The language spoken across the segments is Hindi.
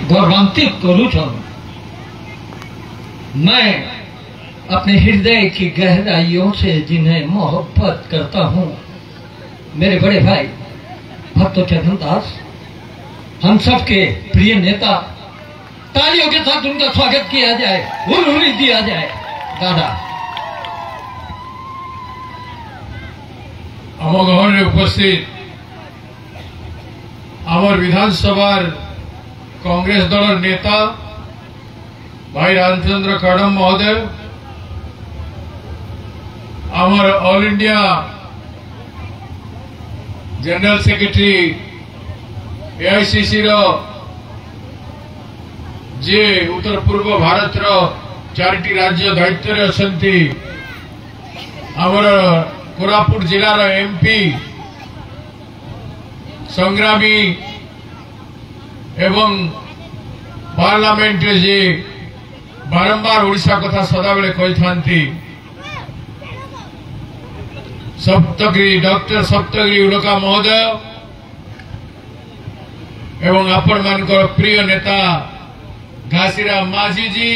गौरवान्वित करूँ। मैं अपने हृदय की गहराइयों से जिन्हें मोहब्बत करता हूँ, मेरे बड़े भाई भक्तचरण दास, हम सबके प्रिय नेता, तालियों के साथ उनका स्वागत किया जाए, हुरहुरी दिया जाए। दादा आम गहन उपस्थित आमर विधानसभा कांग्रेस दल नेता भाई रामचंद्र कड़म महोदय, आमर all India general secretary AICC जे उत्तर पूर्व भारत चारिटी राज्य दायित्व अच्छी, आमर कोरापुट जिलार एमपी संग्रामी एवं पार्लियामेंट जे बारंबार ओडिशा कथा सदाबेले कही थांती, सप्तगिरी डॉक्टर सप्तगिरी उल्का महोदय एवं आपण मान प्रिय नेता घासीराम माझी जी,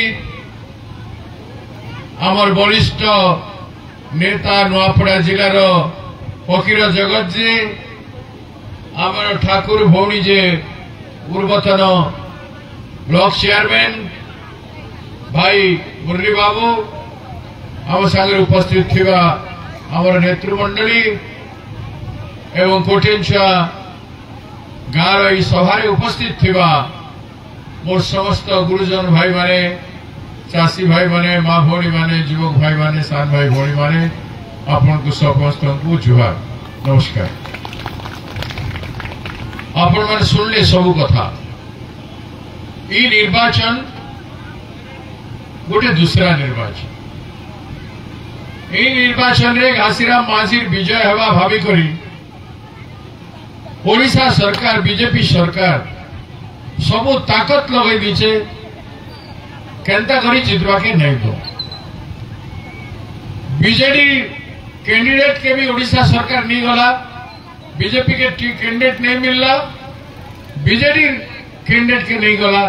आमर वरिष्ठ नेता नुआपड़ा जिलार फकीर जगत जी, आमर ठाकुर भौणी जे पूर्वतन ब्लॉक चेयरमैन भाई मुरली बाबू, आम सागर उपस्थित थिबा आमर नेतृमंडली एवं कोटेंछुआ गाँव सभा उपस्थित थिबा मोर समस्त गुरुजन भाई माने, चाषी भाई माने, माँ भौणी माने, युवक भाई माने, सान भाई भौणी माने, आपण को समस्त को जुहार नमस्कार। आपण मैंने सुनले सबू कथा। ई निर्वाचन गोटे दूसरा निर्वाचन, निर्वाचन रे घासीराम माझी विजय हवा भावी करी ओडिशा सरकार बीजेपी सरकार सबू ताकत लगे दीचे केंता करी जितवा के नहीं दो। बीजेडी कैंडिडेट के भी ओडिशा सरकार नहीं गला, बीजेपी के कैंडिडेट नहीं मिलला, बीजेडी कैंडिडेट के नहीं गला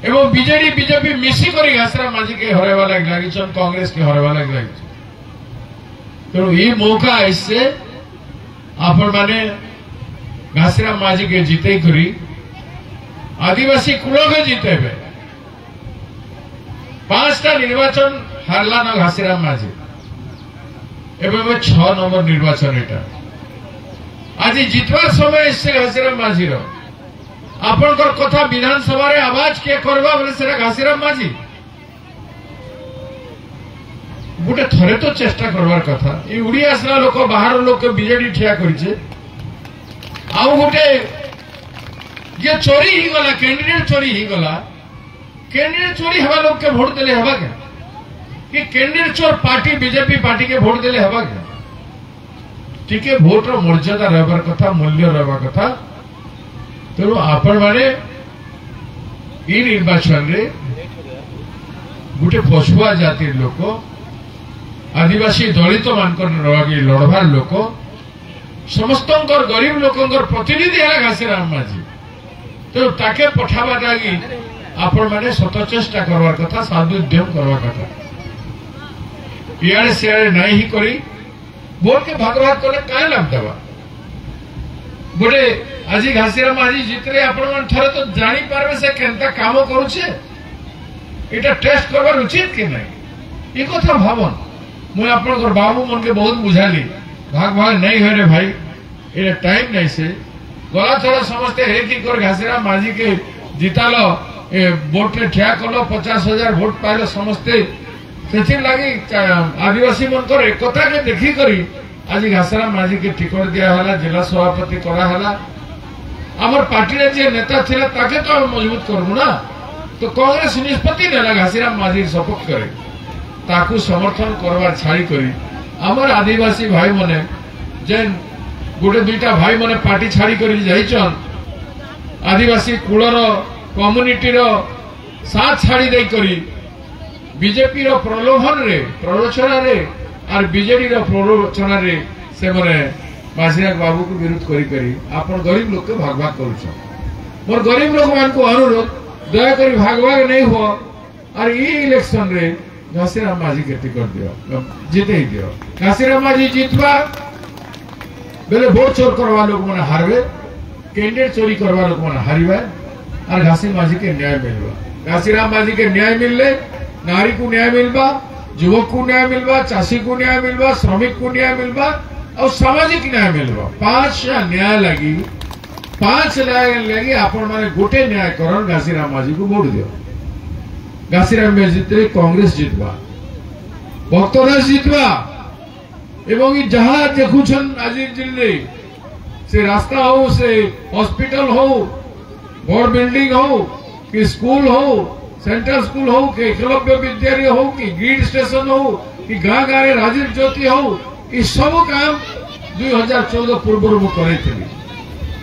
एवं बीजेडी बीजेपी मिसी करी घासीराम माझी के हरवा लगी, कांग्रेस के हरवा लगी। तेणु ये मौका इससे आपण माने घासीराम माझी के जीते करी आदिवासी कूल के जीतेबे। 5टा निर्वाचन हारला ना घासीराम माझी, एवं 6 नंबर निर्वाचन एटा आज जितवार समय इससे घासीराम माझी आपनकर कथा विधानसभा रे आवाज के करवा बोले सेरा घासीराम माझी गोटे थरे तो चेष्टा करवार कथा। ये उड़िया आसला लोक बाहर लोक बीजेडी ठिया करिছে, आउ गोटे ये चोरी ही गला, कैंडिडेट चोरी ही गला। कैंडिडेट चोरी हवा लोग के वोट देले हवा क्या कि कैंडिडेट चोर पार्टी बीजेपी पार्टी के वोट देले हवा क्या? टिके वोट रो मर्यादा रहबार कथा, मूल्य रहबा कथा। तेणु आपण माने ई निर्वाचन रे गोटे पछुआ जाति लोक, आदिवासी दलित मानकर लड़बार लोक, समस्त गरीब लोकंकर प्रतिनिधि है घासीराम माझी। तो ताके पठावा लगी आपण माने सत चेष्टा करवार कथा, साधुद्यम करवा कथा। इे सियाड़े नहीं ही करी वोट के भाग भाग कले क्या लाभ देवा? गोटे आज घासीराम माझी जितले आपण मान थरे तो जानी पारबे से केनता काम करूछे, एटा टेस्ट करवार उचित कि नहीं, ये कथा भावन। मुझे आपन बाबू मन के बहुत बुझाली, भाग भाग नहीं हो रे भाई, ये टाइम नहीं से गला थोड़ा समझते है कि घासीराम माझी के जिताल वोट रे ठिया कल 50,000 वोट पाइल समस्ते से लगी आदिवासी मनकर एकता के देखी करी आज घासीराम माझी के टिकट दिया हला, जिला सभापति करा हला। आमर पार्टी रे जे नेता थिले ताके तो मजबूत करबु ना। तो कांग्रेस निष्पत्ति नेला घासीराम माझी सपोर्ट करे, ताकू समर्थन करवार छाड़ी करी आमर आदिवासी भाई मने जेन गोटे दुईटा भाई मने पार्टी छाड़ी करी जाइछन, आदिवासी कूलर कम्युनिटी रो साथ छाड़ी दे करी बीजेपी रो प्रलोभन रे प्ररोचना रे और बीजेडी रो प्ररोचना रे से मने माझीनाथ बाबू को विरोध करी करी आपण गरीब लोग के भाग भाग करूछ। मोर गरीब लोक मान को अनुरोध दया करी भाग भाग नहीं हो और ये इलेक्शन रे घासीराम माझी के टिकट दियो जीते ही दियो घासीराम माझी जीतवा बेले वोट चोर करवा लोग मन हारवे कैंडिडेट चोरी करवा लोग मन हारवे और घासी माझी के न्याय मिलवा घासीराम माझी के न्याय मिलले नारी को न्याय मिलवा युवक को न्याय मिलवा चाषी को न्याय मिलवा श्रमिक को न्याय मिलवा और सामाजिक न्याय मिलवा 5 न्याय लगी 5 न्याय लगी आपण माने गोटे न्याय करन घासीराम माझी को वोट दियो घासीराम में जीतले कांग्रेस जीतवा भक्तदास जीतवा एवं जहां देखुछन आज जिले से रास्ता हो से हॉस्पिटल हो बड़ बिल्डिंग हो कि स्कूल हो सेंट्रल स्कूल हो कि एकलव्य विद्यालय हो कि ग्रीड स्टेशन हो कि गाँ गाँव राजीव ज्योति हो ये सब काम 2014 पूर्व करी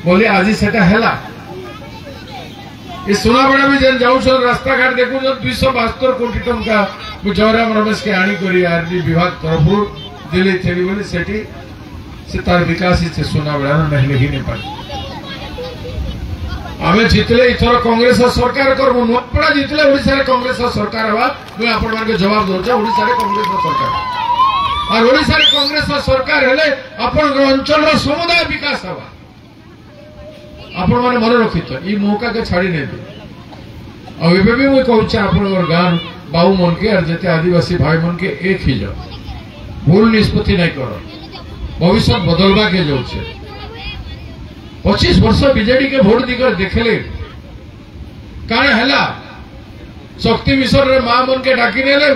बोले आज सेटा हैला ये सुनाबड़ा भी जन जाऊ रास्ता घाट देखु 272 कोटी टंका जयराम रमेश के आनी करी आरडी विभाग तरफ दिल्ली थी बोले सेठी से तार विकास से सुनाबड़ा नहीं नहीं पाए आमे जितले इथर कांग्रेस सरकार करबो नपड़ा जितले ओडिसा रे कांग्रेस सरकार हवा मैं आपण मान के जवाब दो ओडिसा रे कांग्रेस सरकार और ओडिसा रे कांग्रेस सरकार हेले आपण अंचल रो समुदाय विकास हवा आपण माने मन रखित ई मौका के छाड़ी नै दे आ एबे भी मैं कहूछ आपण और गान बाऊ मन के और जते आदिवासी भाई मन के एक ही जाओ भूल निष्पत्ति नै करो भविष्य बदलवा के जाउ छे 25 वर्ष बीजेडी के भोट दिकर देखले काने हला शक्ति मिशन रे मां मन के डाकी नेले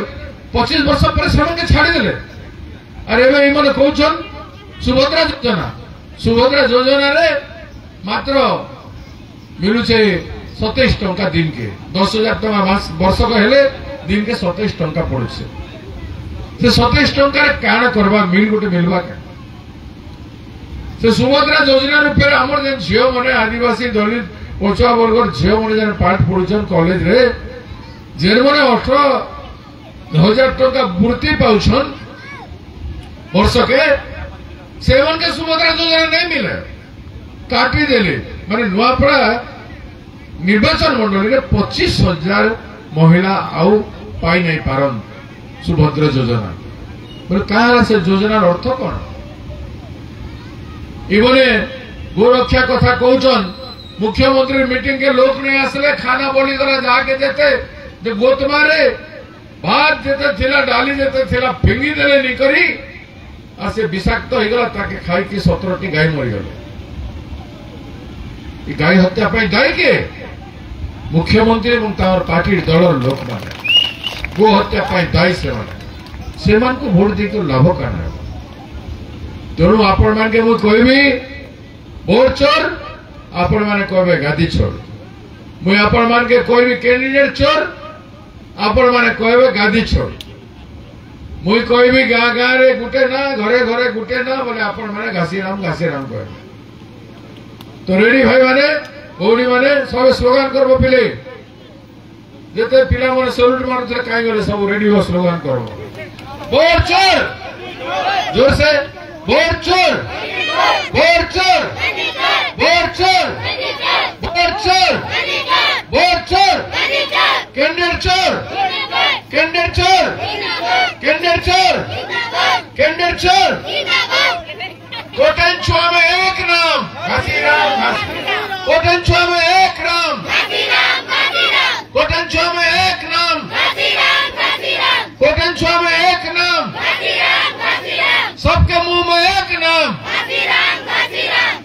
25 वर्ष पर सम के छाड़ी देले अरे एबे इमन कहउछन सुभद्रा योजना रे मात्र मिलू छे 27 टंका दिन के 10,000 टंका मास वर्ष को हेले दिन के 27 टंका पड़े से 27 टंका रे काना करबा मिल गोटे मिलवा के से सुभद्रा योजना रूपे आमर जेन झियो मने आदिवासी दलित पछुआ वर्ग झियो मने जेन पाठ पढुछन कॉलेज रे जेन मने 18,000 टंका वृत्ति पाउछन वर्ष के सेवन के सुभद्रा योजना नहीं मिले काटी देले माने नुआपड़ा निर्वाचन मंडली रे 25,000 महिला आउ पाई नहीं पारन सुभद्रा योजना बोले कहा से योजना अर्थ कौन इबने गोरक्षा कथा कहउछन मुख्यमंत्री मीटिंग के लोक नहीं आसले खाना बोली द्वारा जाके देते जे गोतमा रे भात देते थिला डाली देते थिला फिंगी देले नहीं करी आ से विषाक्त हो गला ताके खाई की 17टी गाय मरि गले ई गाय हत्या पे दायी के मुख्यमंत्री एवं तार पार्टी दलर लोक माने गो हत्या पे दायी से मान को वोट दे के लाभ करना तेणु आपण मान के मुझे कहबी वोट चोर आपण माने कहबे गादी चोर मुझे आपण मान के कहबी कैंडिडेट चोर आपण माने कहबे गादी चोर मुझे कहबी गाँ गाँ रे गुटे ना घरे घरे गुटे ना बोले आपण माने घासीराम कहबे तो रेडी भाई माने भौणी माने सब स्लोगान करबो पिले जते पिला माने सल्यूट मारथे काई गले सब रेडी हो स्लोगान करबो वोट चोर जोर से वोट चोर वोट चोर वोट चोर वोट चोर वोट चोर कैंडिडेट चोर कैंडिडेट चोर कैंडिडेट चोर कैंडिडेट चोर कोटन छुआ में एक नाम घासीराम कोटन छुआ में एक नाम कोटन छुआ में एक नाम कोटन छुआ में एक नाम सबके मुंह में एक नाम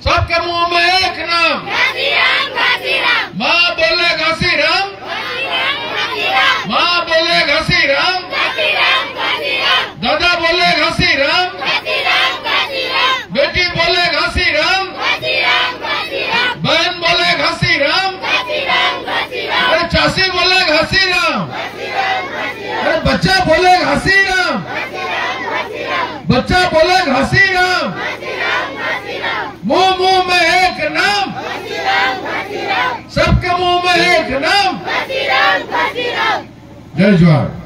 सबके मुंह में एक नाम माँ बोले घासीराम माँ बोले घासीराम दादा बोले घासीराम बेटी बोले घासीराम बहन बोले घासीराम अरे चाची बोले घासीराम अरे बच्चा बोले घासीराम बच्चा बोले घासीराम मुंह मुंह में एक नाम सबके मुंह में एक नाम जय जवाहर।